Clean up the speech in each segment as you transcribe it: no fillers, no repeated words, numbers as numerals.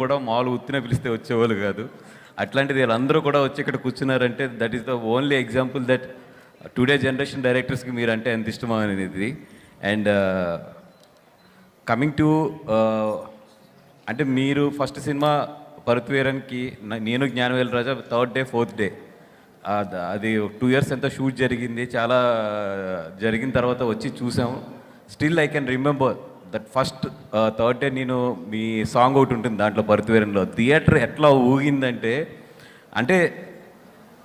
కూడా మామూలు ఉత్తిన పిలిస్తే వచ్చేవాళ్ళు కాదు. అట్లాంటిది వీళ్ళందరూ కూడా వచ్చి ఇక్కడ కూర్చున్నారంటే that is the only example that today generation డైరెక్టర్స్కి మీరంటే ఎంత ఇష్టమో అనేది. అండ్ కమింగ్ టు అంటే మీరు ఫస్ట్ సినిమా పరుత్వీరన్కి నేను జ్ఞానవేల్ రాజా థర్డ్ డే ఫోర్త్ డే అది 2 years ఎంత షూట్ జరిగింది, చాలా జరిగిన తర్వాత వచ్చి చూసాము. Still I can remember that first third day నేను మీ సాంగ్ ఒకటి ఉంటుంది దాంట్లో పరుత్వీరంలో థియేటర్ ఎట్లా ఊగిందంటే అంటే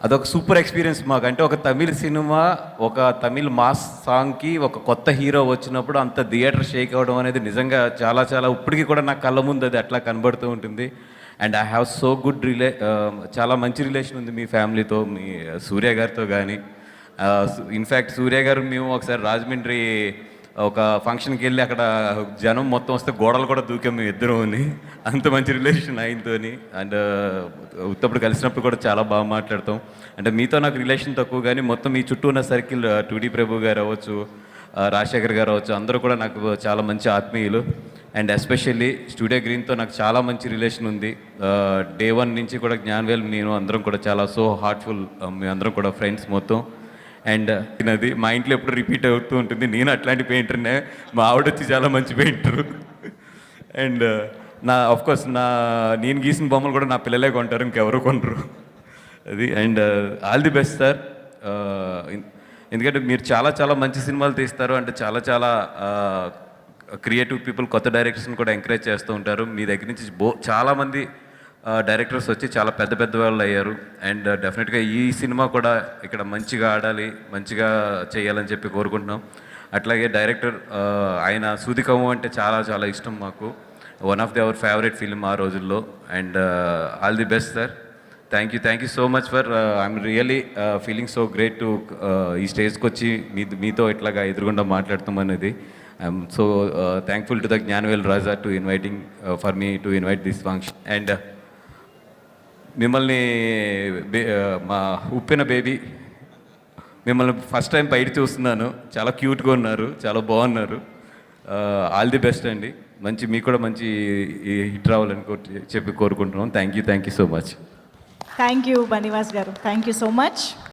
అదొక సూపర్ ఎక్స్పీరియన్స్ మాకు. అంటే ఒక తమిళ్ సినిమా, ఒక తమిళ్ మాస్ సాంగ్కి ఒక కొత్త హీరో వచ్చినప్పుడు అంత థియేటర్ షేక్ అవ్వడం అనేది నిజంగా చాలా చాలా ఇప్పటికీ కూడా నా కళ్ళ ముందు అది అట్లా కనబడుతూ ఉంటుంది. And I have so good చాలా మంచి రిలేషన్ ఉంది మీ ఫ్యామిలీతో, మీ సూర్య గారితో కానీ. ఇన్ఫ్యాక్ట్ సూర్య గారు మేము ఒకసారి రాజమండ్రి ఒక ఫంక్షన్కి వెళ్ళి అక్కడ జనం మొత్తం వస్తే గోడలు కూడా దూకాం మేము ఇద్దరుని, అంత మంచి రిలేషన్ ఆయనతోని. అండ్ ఉత్తప్పుడు కలిసినప్పుడు కూడా చాలా బాగా మాట్లాడతాం. అంటే మీతో నాకు రిలేషన్ తక్కువ కానీ మొత్తం మీ చుట్టూ ఉన్న సర్కిల్ టుడి ప్రభు గారు అవ్వచ్చు, రాజశేఖర్ గారు అవ్వచ్చు, అందరూ కూడా నాకు చాలా మంచి ఆత్మీయులు. అండ్ ఎస్పెషల్లీ స్టూడియో గ్రీన్తో నాకు చాలా మంచి రిలేషన్ ఉంది. డే 1 నుంచి కూడా జ్ఞానవేల్ నేను అందరం కూడా చాలా సో హార్ట్ఫుల్, మీ అందరం కూడా ఫ్రెండ్స్ మొత్తం. అండ్ అది మా ఇంట్లో ఎప్పుడు రిపీట్ అవుతూ ఉంటుంది, నేను అట్లాంటి పెయింటర్నే, మా ఆవిడ వచ్చి చాలా మంచి పెయింటరు. అండ్ ఆఫ్కోర్స్ నేను గీసిన బొమ్మలు కూడా నా పిల్లలే కొంటారు, ఇంకెవరు కొనరు అది. And all the best sir, ఎందుకంటే మీరు చాలా చాలా మంచి సినిమాలు తీస్తారు. అంటే చాలా చాలా క్రియేటివ్ పీపుల్, కొత్త డైరెక్టర్స్ని కూడా ఎంకరేజ్ చేస్తూ ఉంటారు. మీ దగ్గర నుంచి చాలామంది డైరెక్టర్స్ వచ్చి చాలా పెద్ద పెద్ద వాళ్ళు అయ్యారు. అండ్ డెఫినెట్గా ఈ సినిమా కూడా ఇక్కడ మంచిగా ఆడాలి, మంచిగా చేయాలని చెప్పి కోరుకుంటున్నాం. అట్లాగే డైరెక్టర్ ఆయన సూదికము అంటే చాలా చాలా ఇష్టం మాకు, one of the our favourite film ఆ రోజుల్లో. And all the best sir, thank you so much for I'm really feeling so great to ఈ స్టేజ్కి వచ్చి మీతో ఇట్లాగా ఎదురుగుండా మాట్లాడతాం అనేది. I'm so thankful to the Gnanavel Raja to inviting for me to invite this function. And మిమ్మల్ని మా ఉప్పిన బేబీ మిమ్మల్ని ఫస్ట్ టైం బయట చూస్తున్నాను, చాలా క్యూట్గా ఉన్నారు, చాలా బాగున్నారు. ఆల్ ది బెస్ట్ అండి, మీకు కూడా మంచి హిట్ రావాలని చెప్పి కోరుకుంటున్నాం. Thank you so much. Thank you Bunny Vas గారు, థ్యాంక్ యూ సో మచ్.